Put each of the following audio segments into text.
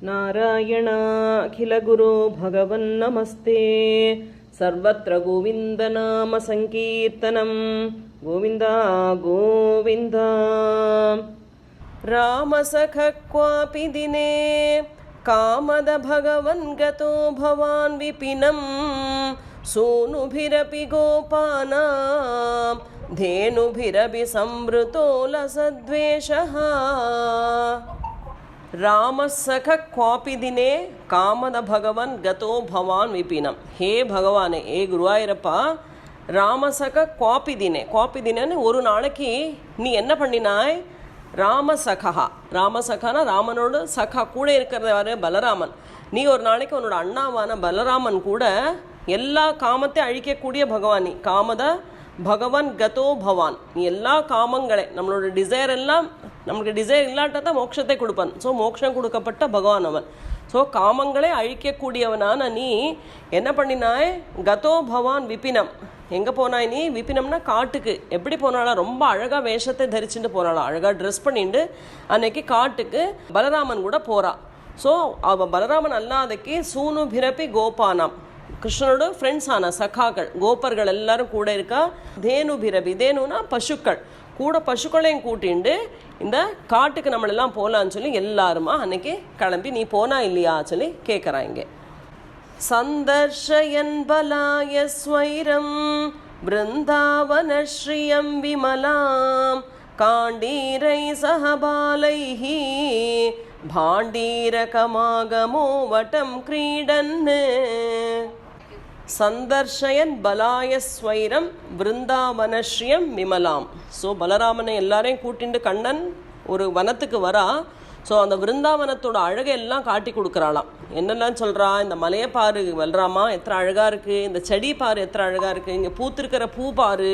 ನಾರಾಯಣ ಅಖಿಲ ಗುರು ಭಗವನ್ ನಮಸ್ತೆ. ಸರ್ವತ್ರ ಗೋವಿಂದ ನಾಮ ಸಂಕೀರ್ತನಂ. ಗೋವಿಂದ ಗೋವಿಂದ. ರಾಮ ಸಖ ಕ್ವಾಪಿ ದಿನೇ ಕಾಮದ ಭಗವನ್ ಗತೋ ಭವಾನ್ ವಿಪಿನಂ. ಸೂನುಭಿರಪಿ ಗೋಪಾನಾಂ ಧೇನುಭಿರಪಿ ಸಂವೃತೋ ಲಸದ್ವೇಷಃ. ರಾಮಸಖ ಕ್ವಾಪಿ ದಿನೇ ಕಾಮದ ಭಗವನ್ ಗತೋ ಭವಾನ್ ವಿಪಿನಂ. ஹே பகவானே, ஏ குருவாயிரப்பா, ராமசக குவாப்பி தினே. குவாப்பி தினேன்னு ஒரு நாளைக்கு நீ என்ன பண்ணினாய்? ராமசகா, ராமசகானா ராமனோடு சகா கூட இருக்கிறவர் பலராமன். நீ ஒரு நாளைக்கு உன்னோட அண்ணாவான பலராமன் கூட எல்லா காமத்தையும் அழிக்கக்கூடிய பகவான். நீ காமத பகவான் கதோ பவான். நீ எல்லா காமங்களை, நம்மளோட டிசைர் எல்லாம், நமக்கு டிசைர் இல்லாட்ட தான் மோட்சத்தை கொடுப்பான். ஸோ மோட்சம் கொடுக்கப்பட்ட பகவான் அவன். ஸோ காமங்களை அழிக்கக்கூடியவனான நீ என்ன பண்ணினாய்? கதோ பவான் விபினம். எங்கே போனாய் நீ? விபினம்னா காட்டுக்கு. எப்படி போனாளா? ரொம்ப அழகாக வேஷத்தை தரிச்சுட்டு போனாளா, அழகாக ட்ரெஸ் பண்ணிட்டு அன்னைக்கு காட்டுக்கு பலராமன் கூட போகிறா. ஸோ அவள் பலராமன் அல்லாதக்கு சூனு பிரபி கோபானாம், கிருஷ்ணனோட ஃப்ரெண்ட்ஸ் ஆன சகாக்கள் கோபர்கள் எல்லாரும் கூட இருக்கா. தேனு பிரபி, தேனுனா பசுக்கள், கூட பசுக்களையும் கூட்டிண்டு இந்த காட்டுக்கு நம்மளெல்லாம் போகலான்னு சொல்லி எல்லாருமா அன்னைக்கு கிளம்பி, நீ போனா இல்லையா சொல்லி கேட்குறாங்க. சந்தர்ஷயன் பலாய ஸ்வைரம் பிருந்தாவன ஸ்ரீயம் விமலாம் காண்டீரை சஹபாலைஹி பாண்டீரகமாகமோ வட்டம் கிரீடன். சந்தர்ஷயன் பலாய ஸ்வைரம் பிருந்தாவனஸ்ரீயம் விமலாம். ஸோ பலராமனை எல்லாரையும் கூட்டிண்டு கண்ணன் ஒரு வனத்துக்கு வரா. ஸோ அந்த பிருந்தாவனத்தோட அழகை எல்லாம் காட்டி கொடுக்குறாளாம். என்னெல்லாம் சொல்கிறா? இந்த மலையை பாரு பலராமா, எத்தனை அழகாக இருக்குது. இந்த செடி பாரு எத்தனை அழகாக இருக்குது. இங்கே பூத்திருக்கிற பூ பாரு,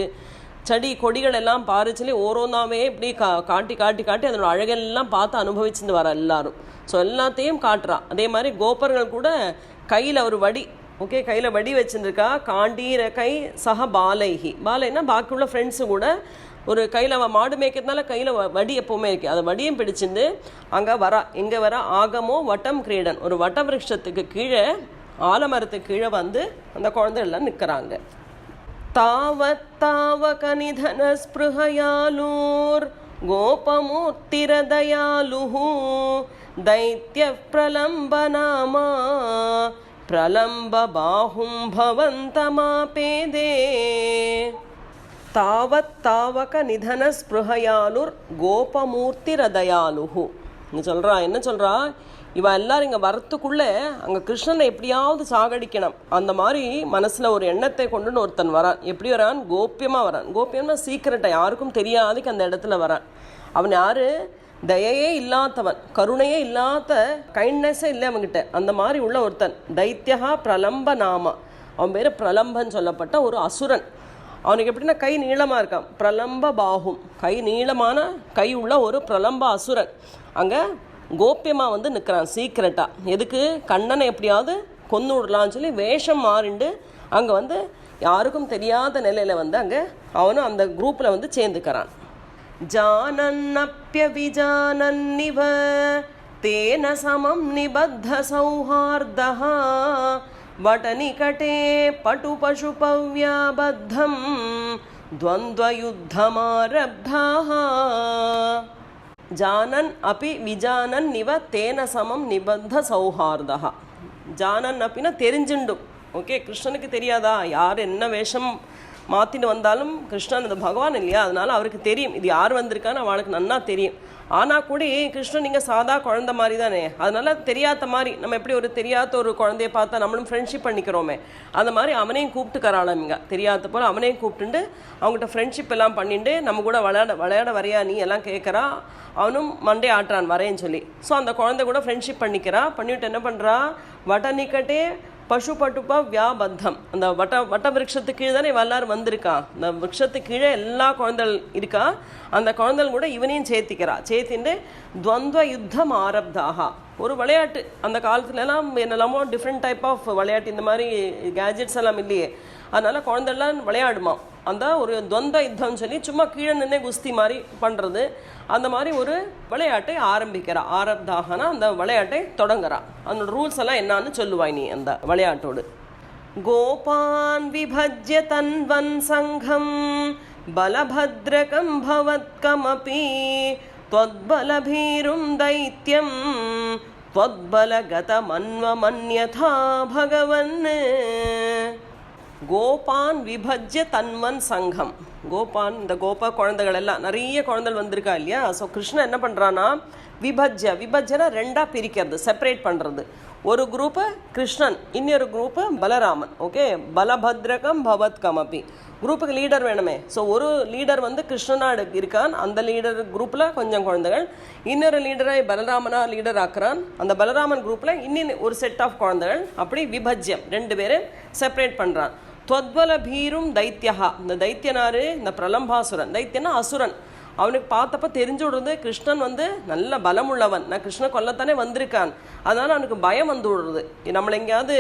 செடி கொடிகள் எல்லாம் பாரு சொல்லி ஓரோனாவே இப்படி காட்டி காட்டி காட்டி அதோட அழகெல்லாம் பார்த்து அனுபவிச்சுட்டு வர எல்லாரும். ஸோ எல்லாத்தையும் காட்டுறா. அதே மாதிரி கோபர்கள் கூட கையில் ஒரு வடி, ஓகே, கையில் வடி வச்சுருக்கா. காண்டீர கை சக பாலைஹி, பாலைன்னா பாக்கி உள்ள ஃப்ரெண்ட்ஸு கூட ஒரு கையில் அவள் மாடு மேய்க்கிறதுனால கையில் வடி எப்போவுமே இருக்குது. அதை வடியும் பிடிச்சிருந்து அங்கே வரா. எங்கே வரா? ஆகமோ வட்டம் கிரீடன், ஒரு வட்ட விருட்சத்துக்கு கீழே, ஆலமரத்துக்கு கீழே வந்து அந்த குழந்தைகள்லாம் நிற்கிறாங்க. தாவத் தாவக நிதன ஸ்பிருஹயாலூர் கோபமூர்த்திரதயாலுஹு தைத்ய பிரலம்பநாமா பிரலம்ப பாஹும் பவந்தமாபேதே. தாவத் தாவக நிதன ஸ்பிருஹயாலுர் கோபமூர்த்திரதயாலுஹு. நீ சொல்கிறா, என்ன சொல்கிறா? இவன் எல்லாரும் இங்கே வரத்துக்குள்ளே அங்கே கிருஷ்ணனை எப்படியாவது சாகடிக்கணும், அந்த மாதிரி மனசில் ஒரு எண்ணத்தை கொண்டுன்னு ஒருத்தன் வரான். எப்படி வரான்? கோப்பியமாக வரான். கோப்பியம்னா சீக்கிரட்டாக யாருக்கும் தெரியாதுக்கு அந்த இடத்துல வரான். அவன் யார்? தயையே இல்லாதவன், கருணையே இல்லாத, கைண்ட்னஸே இல்லை அவன்கிட்ட, அந்த மாதிரி உள்ள ஒருத்தன். தைத்யா பிரலம்ப நாம, அவன் பேர் பிரலம்பன் சொல்லப்பட்ட ஒரு அசுரன். அவனுக்கு எப்படின்னா கை நீளமாக இருக்கான். பிரலம்ப பாகும், கை நீளமான கை உள்ள ஒரு பிரலம்ப அசுரன் அங்கே கோப்பியமாக வந்து நிற்கிறான் சீக்கிரட்டாக. எதுக்கு? கண்ணனை எப்படியாவது கொன்று விடலான்னு சொல்லி வேஷம் மாறிண்டு அங்கே வந்து யாருக்கும் தெரியாத நிலையில் வந்து அங்கே அவனும் அந்த குரூப்பில் வந்து சேர்ந்துக்கிறான். ஜானன்னப்யவிஜானன்னிவ தேன சமம் நிபத்த சௌஹார்தஹ வடநிகடே படு பசுபவ்யாபத்தம் துவந்த்வயுத்தமாரப்தஹ. ஜானன் அப்பி விஜானன் நிவ தேன சமம் நிபத்த சௌஹார்தஹ. ஜானன் அப்படின்னா தெரிஞ்சுண்டும். ஓகே, கிருஷ்ணனுக்கு தெரியாதா யார் என்ன வேஷம் மாற்றின்னு வந்தாலும்? கிருஷ்ணன் அது பகவான் இல்லையா, அதனால் அவருக்கு தெரியும் இது யார் வந்திருக்கான்னு அவளுக்கு நன்னா தெரியும். ஆனால் கூட கிருஷ்ணன் நீங்கள் சாதா குழந்தை மாதிரி தானே, அதனால் தெரியாத மாதிரி நம்ம எப்படி ஒரு தெரியாத ஒரு குழந்தைய பார்த்தா நம்மளும் ஃப்ரெண்ட்ஷிப் பண்ணிக்கிறோமே, அந்த மாதிரி அவனையும் கூப்பிட்டுக்கிறாளாம். இங்கே தெரியாத போல் அவனையும் கூப்பிட்டுண்டு அவங்ககிட்ட ஃப்ரெண்ட்ஷிப் எல்லாம் பண்ணிட்டு நம்ம கூட விளையாட வரையா நீ எல்லாம் கேட்குறா. அவனும் மண்டே ஆட்டுறான் வரேன்னு சொல்லி. ஸோ அந்த குழந்தை கூட ஃப்ரெண்ட்ஷிப் பண்ணிக்கிறா. பண்ணிவிட்டு என்ன பண்ணுறா? வடநிக்கட்டே பசு பட்டுப்பா வியாபத்தம், அந்த வட்ட விருட்சத்துக்கு கீழே தானே எல்லாரும் வந்திருக்கா. அந்த விருட்சத்துக்கு கீழே எல்லா குழந்தைகள் இருக்கா. அந்த குழந்தைகள் கூட இவனையும் சேர்த்திட்டு துவந்த்வ யுத்தம் ஆரப்தாக. ஒரு விளையாட்டு அந்த காலத்துலலாம் என்னெல்லாமோ டிஃப்ரெண்ட் டைப் ஆஃப் விளையாட்டு, இந்த மாதிரி கேஜெட்ஸ் எல்லாம் இல்லையே, அதனால் குழந்தைலாம் விளையாடுமா. அந்த ஒரு துவந்த யுத்தம் சொல்லி சும்மா கீழே நின்று குஸ்தி மாதிரி பண்ணுறது, அந்த மாதிரி ஒரு விளையாட்டை ஆரம்பிக்கிறா. ஆரப்தாகனா அந்த விளையாட்டை தொடங்குறா. அதனோட ரூல்ஸ் எல்லாம் என்னான்னு சொல்லுவாய் நீ அந்த விளையாட்டோடு. கோபான் விபஜ்ய தன்வன் சங்கம் பலபத்ரகம் பவத்கமபி त्वद्बलभीरुं दैत्यं त्वद्बलगतमन्वमन्यथा भगवन्. கோபான் விபஜ்ய தன்வன் சங்கம். கோபான், இந்த கோபா குழந்தைகள் எல்லாம் நிறைய குழந்தைகள் வந்திருக்கா இல்லையா. ஸோ கிருஷ்ணன் என்ன பண்ணுறான்னா விபஜ்யனா ரெண்டாக பிரிக்கிறது, செப்பரேட் பண்ணுறது. ஒரு குரூப்பு கிருஷ்ணன், இன்னொரு குரூப்பு பலராமன். ஓகே, பலபத்ரகம் பவத் கமபி. குரூப்புக்கு லீடர் வேணுமே. ஸோ ஒரு லீடர் கிருஷ்ணனா இருக்கான், அந்த லீடர் குரூப்பில் கொஞ்சம் குழந்தைகள். இன்னொரு லீடராக பலராமனா லீடர் ஆக்குறான், அந்த பலராமன் குரூப்பில் இன்னும் ஒரு செட் ஆஃப் குழந்தைகள். அப்படி விபஜ்யம், ரெண்டு பேரும் செப்பரேட் பண்ணுறான். त्वद्बल भीरुं दैत्यहा. இந்த தைத்தியனாரு இந்த பிரலம்பாசுரன். தைத்தியனா அசுரன். அவனுக்கு பார்த்தப்ப தெரிஞ்சு விடுறது கிருஷ்ணன் நல்ல பலம் உள்ளவன், நான் கிருஷ்ணன் கொல்லத்தானே வந்திருக்கான். அதனால் அவனுக்கு பயம் வந்து விடுறது. நம்மளை எங்கேயாவது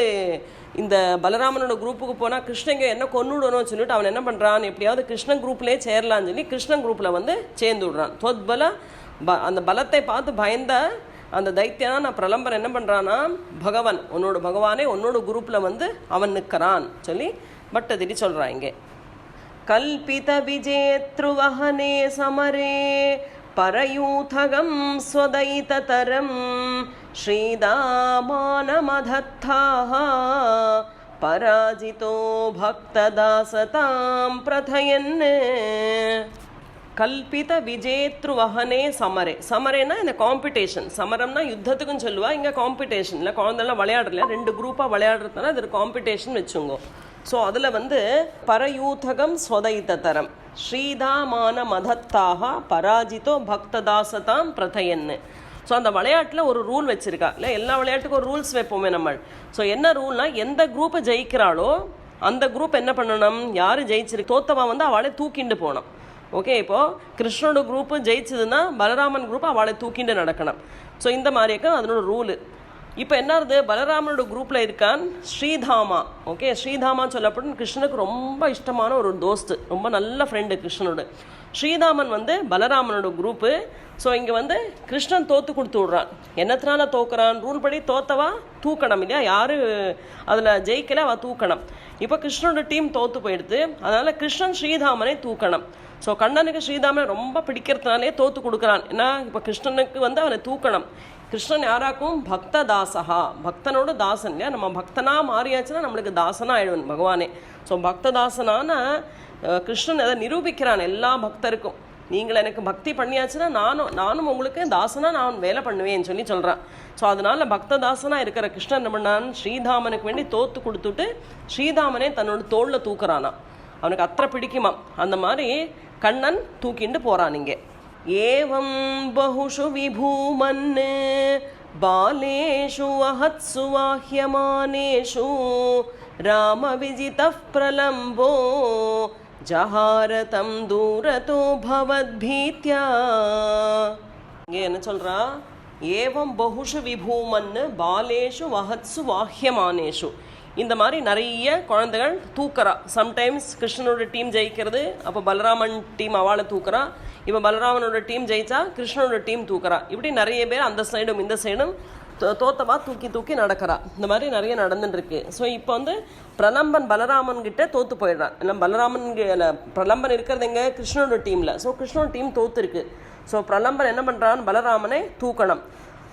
இந்த பலராமனோட குரூப்புக்கு போனால் கிருஷ்ணன் இங்கே என்ன கொண்டு விடணும்னு சொல்லிட்டு அவன் என்ன பண்ணுறான், எப்படியாவது கிருஷ்ணன் குரூப்லேயே சேரலான்னு சொல்லி கிருஷ்ணன் குரூப்பில் சேர்ந்து விடுறான். त्वद्बल அந்த பலத்தை பார்த்து பயந்த அந்த தைத்தியனா நான் பிரலம்பன் என்ன பண்ணுறான்னா, பகவான் உன்னோட பகவானே உன்னோட குரூப்பில் அவன் நிற்கிறான் சொல்லி பட்டதிரி சொல்கிறான் இங்கே. கல்பித விஜேத்ருவஹனே சமரே பரயூதகம் ஸ்வதைததரம் ஸ்ரீதாமானமதத்தாஹ பராஜிதோ பக்ததாசதாம் பிரதயன். கல்பித விஜேத்ருவஹனே சமரே. சமரேனா இந்த காம்படிஷன். சமரம்னா யுத்தத்துக்குன்னு சொல்லுவா, இங்கே காம்படிஷன் இல்லை. குழந்தைலாம் விளையாடல, ரெண்டு குரூப்பாக விளையாடுறதுனால அது ஒரு காம்படிஷன் வச்சுங்கோ. ஸோ அதில் பரயூதகம் ஸ்வதைததரம் ஸ்ரீதாமான மதத்தாக பராஜிதோ பக்ததாசதாம் பிரதயன்னு. ஸோ அந்த விளையாட்டில் ஒரு ரூல் வச்சுருக்கா இல்லை. எல்லா விளையாட்டுக்கும் ஒரு ரூல்ஸ் வைப்போமே நம்ம. ஸோ என்ன ரூல்னா, எந்த குரூப்பை ஜெயிக்கிறாளோ அந்த குரூப் என்ன பண்ணணும், யார் ஜெயிச்சிருக்கு தோத்தவா அவளை தூக்கிண்டு போகணும். ஓகே, இப்போது கிருஷ்ணனோட குரூப்பு ஜெயிச்சதுன்னா பலராமன் குரூப் அவளை தூக்கிண்டு நடக்கணும். ஸோ இந்த மாதிரியாக்க அதனோட ரூலு. இப்போ என்னது, பலராமனோட குரூப்பில் இருக்கான் ஸ்ரீதாமா. ஓகே, ஸ்ரீதாமா சொல்லப்படும் கிருஷ்ணனுக்கு ரொம்ப இஷ்டமான ஒரு தோஸ்து, ரொம்ப நல்ல ஃப்ரெண்டு கிருஷ்ணனோட. ஸ்ரீதாமன் பலராமனோட குரூப்பு. ஸோ இங்கே கிருஷ்ணன் தோற்று கொடுத்து விட்றான். என்னத்தினால தோக்குறான், ரூல் படி தோத்தவா தூக்கணும் இல்லையா, யார் அதில் ஜெயிக்கல அவள் தூக்கணும். இப்போ கிருஷ்ணனோட டீம் தோற்று போயிடுது, அதனால் கிருஷ்ணன் ஸ்ரீதாமனை தூக்கணும். ஸோ கண்ணனுக்கு ஸ்ரீதாமனை ரொம்ப பிடிக்கிறதுனாலே தோற்று கொடுக்குறான். ஏன்னா இப்போ கிருஷ்ணனுக்கு அவனை தூக்கணும். கிருஷ்ணன் யாராக்கும் பக்ததாசகா, பக்தனோட தாசன் இல்லையா. நம்ம பக்தனாக மாறியாச்சுன்னா நம்மளுக்கு தாசனாக ஆயிடுவன் பகவானே. ஸோ பக்ததாசனான கிருஷ்ணன் அதை நிரூபிக்கிறான் எல்லா பக்தருக்கும். நீங்கள் எனக்கு பக்தி பண்ணியாச்சுன்னா நானும் உங்களுக்கு தாசனாக நான் வேலை பண்ணுவேன்னு சொல்லி சொல்கிறான். ஸோ அதனால் பக்ததாசனாக இருக்கிற கிருஷ்ணன் என்ன பண்ணான், ஸ்ரீதாமனுக்கு வேண்டி தோற்று கொடுத்துட்டு ஸ்ரீதாமனே தன்னோட தோளில் தூக்குறானா. அவனுக்கு அத்தனை பிடிக்குமா. அந்த மாதிரி கண்ணன் தூக்கிண்டு போகிறான் இங்கே. ஏவம் பஹுஷு விபூமன் பாலேஷு வஹத்சு வாஹ்யமானேஷு ராம விஜிதஃ பிரலம்போ ஜஹாரதம் தூரதோ பவத்பீத்யா. இங்கே என்ன சொல்கிறா, ஏவம் பஹுஷு விபூமன் பாலேஷு வஹத்சு வாஹ்யமானேஷு. இந்த மாதிரி நிறைய குழந்தைகள் தூக்குறா. சம்டைம்ஸ் கிருஷ்ணனோட டீம் ஜெயிக்கிறது, அப்போ பலராமன் டீம் அவளை தூக்குறா. இப்போ பலராமனோட டீம் ஜெயிச்சா கிருஷ்ணனோட டீம் தூக்குறா. இப்படி நிறைய பேர் அந்த சைடும் இந்த சைடும் தோத்தவா தூக்கி நடக்கிறா. இந்த மாதிரி நிறைய நடந்துட்டுருக்கு. ஸோ இப்போ பிரலம்பன் பலராமன் கிட்ட தோற்று போயிடுறான். இல்லை பலராமன் பிரலம்பன் இருக்கிறது எங்கே, கிருஷ்ணனோட டீமில். ஸோ கிருஷ்ணனோட டீம் தோற்றுருக்கு. ஸோ பிரலம்பன் என்ன பண்ணுறான், பலராமனை தூக்கணும்.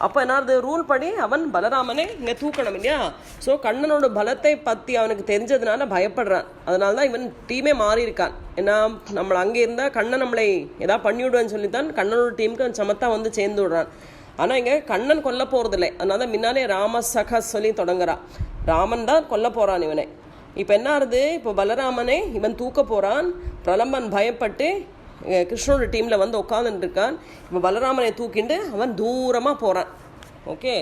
அப்போ என்னாவது, ரூல் படி அவன் பலராமனை இங்கே தூக்கணும் இல்லையா. ஸோ கண்ணனோட பலத்தை பற்றி அவனுக்கு தெரிஞ்சதுனால பயப்படுறான். அதனால தான் இவன் டீமே மாறி இருக்கான். ஏன்னா நம்மளை அங்கே இருந்தால் கண்ணன் நம்மளை ஏதாவது பண்ணிவிடுவான்னு சொல்லித்தான் கண்ணனோட டீமுக்கு அவன் சமத்தான் சேர்ந்து விடுறான். ஆனால் இங்கே கண்ணன் கொல்ல போகிறதில்லை. அதனால தான் முன்னாலே ராம சக சொல்லி தொடங்குறான். ராமன் தான் கொல்ல போகிறான் இவனை. இப்போ என்ன ஆகுது, இப்போ பலராமனை இவன் தூக்க போகிறான். பிரலம்பன் பயப்பட்டு கிருஷ்ணனோட டீமில் உட்காந்துட்டுருக்கான். இப்போ பலராமனை தூக்கிண்டு அவன் தூரமாக போகிறான். ஓகே,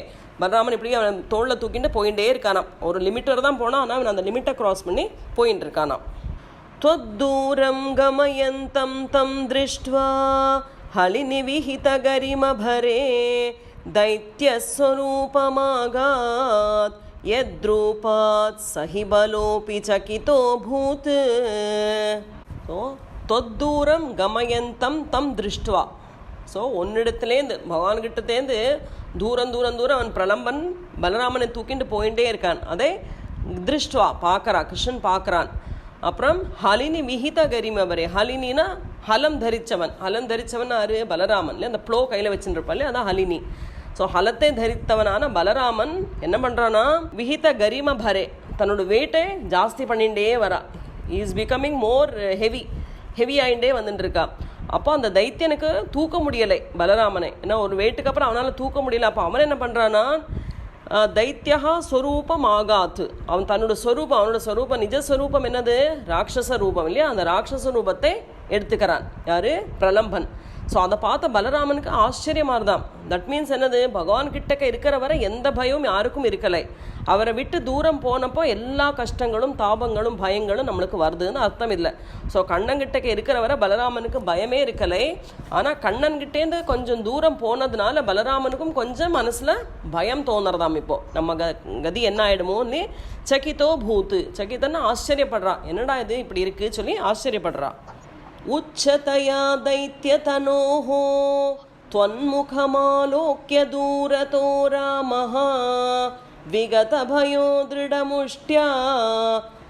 பலராமன் இப்படி அவன் தோளில் தூக்கிட்டு போயிட்டே இருக்கானாம். ஒரு லிமிட்டர் தான் போனான், ஆனால் அவன் அந்த லிமிட்டை க்ராஸ் பண்ணி போயின்னு இருக்கானாம். त्वद्दूरं गमयन्तं तं दृष्ट्वा हलिनिविहितगरिमभरे दैत्यस्वरूपमागात् यद्रूपात् सहि बलोऽपि चकितोऽभूत्. ஸோ தொத்தூரம் கமயந்தம் தம் திருஷ்டுவா. ஸோ ஒன்னிடத்துலேருந்து பகவான்கிட்டேருந்து தூரம் தூரம் தூரம் அவன் பிரலம்பன் பலராமனை தூக்கிட்டு போயிட்டே இருக்கான். அதை திருஷ்டுவா பார்க்குறான், கிருஷ்ணன் பார்க்குறான். அப்புறம் ஹலினி விஹித கரிமபரே. ஹலினினா ஹலம் தரித்தவன். ஹலம் தரித்தவன் யாரு? பலராமன் இல்லை, அந்த ப்ளோ கையில் வச்சுருப்பாள், அதான் ஹலினி. ஸோ ஹலத்தை தரித்தவனான பலராமன் என்ன பண்ணுறான்னா விஹித கரிம பரே, தன்னோட வெயிட்டை ஜாஸ்தி பண்ணிகிட்டே வரா. இஸ் பிகமிங் மோர் ஹெவி ஆகிட்டே வந்துட்டுருக்கா. அப்போ அந்த தைத்தியனுக்கு தூக்க முடியலை பலராமனை, ஏன்னா ஒரு வெயிட்டுக்கு அப்புறம் அவனால் தூக்க முடியல. அப்போ அவன் என்ன பண்ணுறான்னா தைத்தியா ஸ்வரூபம் ஆகாத்து, அவன் தன்னோட ஸ்வரூபம், அவனோட ஸ்வரூபம் நிஜஸ்வரூபம் என்னது? ராட்சச ரூபம் இல்லையா? அந்த ராட்சச ரூபத்தை எடுத்துக்கிறான். யாரு? பிரலம்பன். ஸோ அதை பார்த்த பலராமனுக்கு ஆச்சரியமாக இருந்தான். தட் மீன்ஸ் என்னது? பகவான் கிட்டக்க இருக்கிற வரை எந்த பயமும் யாருக்கும் இருக்கலை. அவரை விட்டு தூரம் போனப்போ எல்லா கஷ்டங்களும் தாபங்களும் பயங்களும் நம்மளுக்கு வருதுன்னு அர்த்தம் இல்லை. ஸோ கண்ணன்கிட்டக்க இருக்கிற வரை பலராமனுக்கு பயமே இருக்கலை. ஆனால் கண்ணன்கிட்டேருந்து கொஞ்சம் தூரம் போனதுனால பலராமனுக்கும் கொஞ்சம் மனசில் பயம் தோணுறதாம். இப்போது நம்ம கதி என்ன ஆகிடுமோன்னு சகிதோ பூத்து, சகிதன்னு ஆச்சரியப்படுறான். என்னடா இது இப்படி இருக்குது சொல்லி ஆச்சரியப்படுறான். உச்சதயா தைத்யதனோஹ त्वन्मुखमालोक्य दूरतो रामः विगतभयो दृढमुष्ट्या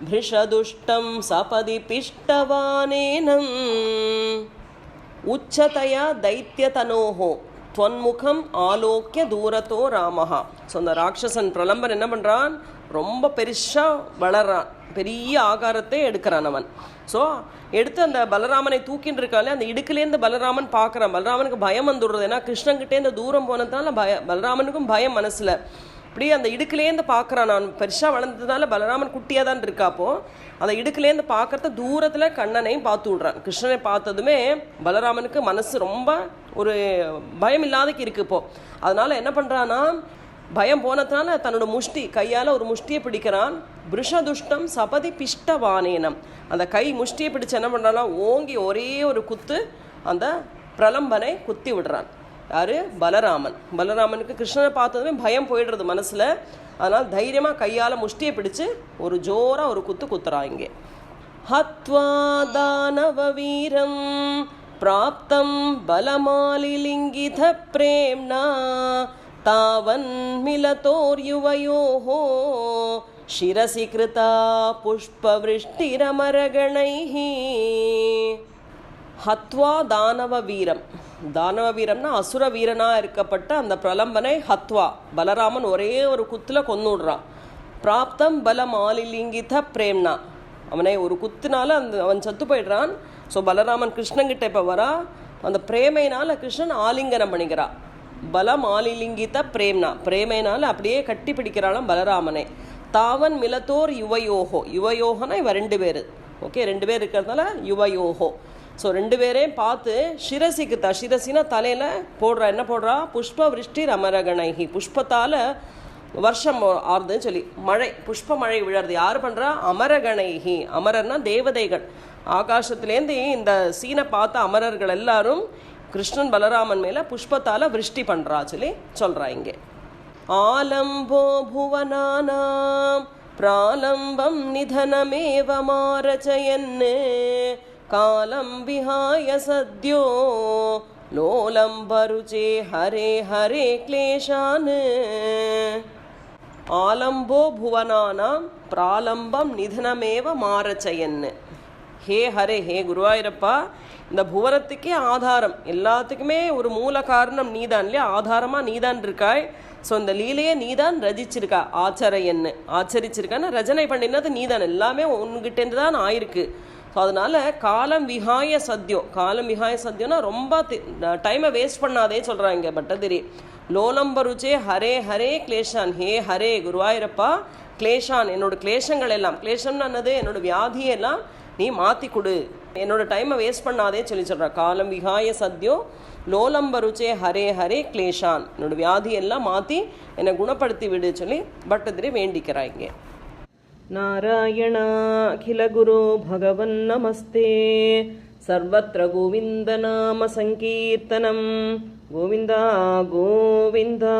भृशदुष्टं सपदि पिष्टवानेनम्. உச்சதயா தைத்யதனோஹோ துவன்முகம் ஆலோக்கிய தூரத்தோ ராமஹா. ஸோ அந்த ராட்சசன் பிரலம்பன் என்ன பண்ணுறான்? ரொம்ப பெருசாக வளர்றான், பெரிய ஆகாரத்தை எடுக்கிறான் அவன். ஸோ எடுத்து அந்த பலராமனை தூக்கின்னு இருக்காலே, அந்த இடுக்குலேருந்து பலராமன் பார்க்குறான். பலராமனுக்கு பயம் வந்துடுறது, ஏன்னா கிருஷ்ணன்கிட்டேருந்து தூரம் போனதுனால பலராமனுக்கும் பயம் மனசில். இப்படி அந்த இடுக்குலேருந்து பார்க்குறான். நான் பெருசாக வளர்ந்ததுனால பலராமன் குட்டியாக தான் இருக்காப்போ அந்த இடுக்குலேருந்து பார்க்கறத தூரத்தில் கண்ணனையும் பார்த்து விட்றான். கிருஷ்ணனை பார்த்ததுமே பலராமனுக்கு மனசு ரொம்ப ஒரு பயம் இல்லாதக்கு இருக்குது இப்போது. அதனால் என்ன பண்ணுறான்னா பயம் போனதுனால தன்னோட முஷ்டி கையால் ஒரு முஷ்டியை பிடிக்கிறான். பிருஷதுஷ்டம் சபதி பிஷ்டவானேனம். அந்த கை முஷ்டியை பிடிச்சு என்ன பண்ணுறான்னா ஓங்கி ஒரே ஒரு குத்து அந்த பிரலம்பனை குத்தி விடுறான். யார்? பலராமன். பலராமனுக்கு கிருஷ்ணனை பார்த்ததுமே பயம் போயிடுறது மனசில். அதனால் தைரியமாக கையால் முஷ்டியை பிடிச்சு ஒரு ஜோராக ஒரு குத்து குத்துறான். இங்கே ஹத்வா தானவ வீரம் பிராப்தம் பலமாலிலிங்கித பிரேம்னா தாவன் மிலதோர்யுவயோஹ शिरसि कृता पुष्पवृष्टिरमरगणैः. ஹத்வா தானவ வீரம். தானவ வீரம்னா அசுர வீரனாக இருக்கப்பட்ட அந்த பிரலம்பனை ஹத்வா பலராமன் ஒரே ஒரு குத்தில் கொன்னுடுறான். பிராப்தம் பலம் ஆலிலிங்கித பிரேம்னா, அவனை ஒரு குத்துனால அவன் சத்து போயிடுறான். ஸோ பலராமன் கிருஷ்ணங்கிட்ட இப்போ வரா, அந்த பிரேமையினால் கிருஷ்ணன் ஆலிங்கனம் பண்ணிக்கிறான். பலம் ஆலிலிங்கித பிரேம்னா, பிரேமையினால் அப்படியே கட்டி பிடிக்கிறாளாம் பலராமனை. தாவன் மிலத்தோர் யுவயோகோ. யுவயோகனா இவ 2 பேர். ஓகே, 2 பேர் இருக்கிறதுனால யுவயோகோ. ஸோ 2 பேரையும் பார்த்து சிரசிக்குத்தா, சிரசினா தலையில் போடுறா. என்ன போடுறா? புஷ்ப விருஷ்டி ரமரகணைகி. புஷ்பத்தால் வருஷம் ஆறுதுன்னு சொல்லி மழை, புஷ்ப மழை விழறது. யார் பண்ணுறா? அமரகணைகி. அமரர்னா தேவதைகள். ஆகாசத்துலேருந்து இந்த சீனை பார்த்த அமரர்கள் எல்லாரும் கிருஷ்ணன் பலராமன் மேலே புஷ்பத்தால் விருஷ்டி பண்ணுறா சொல்லி சொல்கிறா இங்கே. ஆலம்போ புவனானாம் பிராலம்பம் நிதனமேவ மாரச்சயன்னு காலம் விஹாய சத்யோ லோலம்பருச்சே ஹரே ஹரே கிளேஷான். ஆலம்போ புவனானாம் பிராலம்பம் நிதனமேவ மாரச்சயன்னு. ஹே ஹரே, ஹே குருவாயூரப்பா, இந்த புவனத்துக்கே ஆதாரம், எல்லாத்துக்குமே ஒரு மூல காரணம் நீதான் இல்லையா? ஆதாரமாக நீதான் இருக்காய். ஸோ இந்த லீலையே நீதான் ரசிச்சிருக்கா. ஆச்சரையன்னு ஆச்சரிச்சிருக்கான்னு ரஜனை பண்ணினது நீதான். எல்லாமே உன்கிட்டேருந்து தான் ஆயிருக்கு. ஸோ அதனால் காலம் விஹாய சத்யம். காலம் விஹாய சத்யம்னா ரொம்ப டைமை வேஸ்ட் பண்ணாதே சொல்கிறாங்க பட்டதிரி. லோலம்பருச்சே ஹரே ஹரே கிளேஷான். ஹே ஹரே குருவாயூரப்பா, கிளேஷான் என்னோட கிளேஷங்கள் எல்லாம், கிளேஷம்னா என்னது? என்னோட வியாதியெல்லாம் நீ மாற்றி கொடு, என்னோட டைமை வேஸ்ட் பண்ணாதே சொல்லி சொல்கிறா. காலம் விஹாய சத்யோ லோலம்பருச்சே ஹரே ஹரே கிளேஷான். என்னோட வியாதியெல்லாம் மாற்றி என்னை குணப்படுத்தி விடு சொல்லி பட்டதிரி வேண்டிக்கிறாங்க. நாராயணா அகில குரு பகவன் நமஸ்தே. சர்வத்ர கோவிந்த நாம சங்கீர்த்தனம். கோவிந்தா கோவிந்தா.